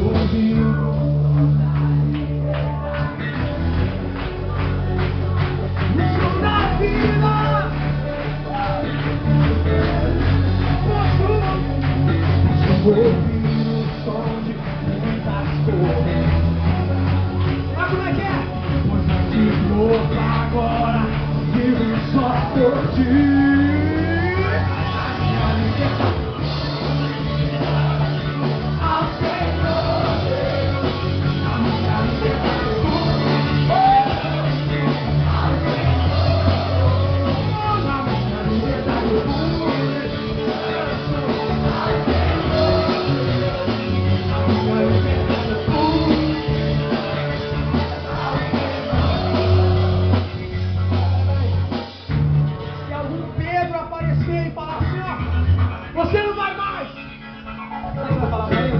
Ouvi o som de muitas cores. Mas como é que é? Pois eu te louco agora, vivo só por ti. A liberdade ao Senhor, a minha liberdade ao Senhor, a minha liberdade. Você não vai mais! Você vai falar pra ele?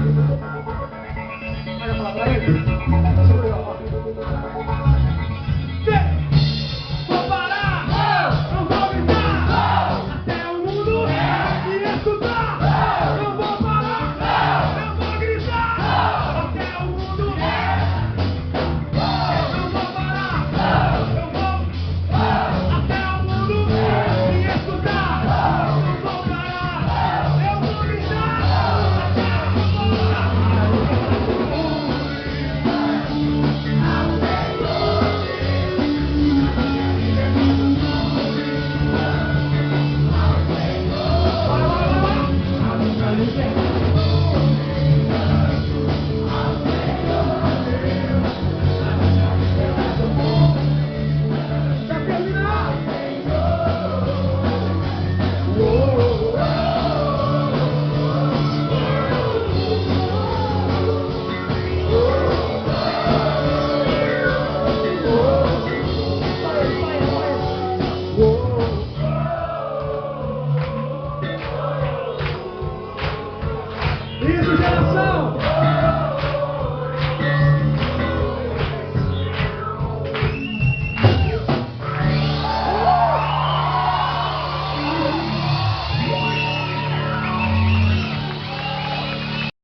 Vai falar pra ele?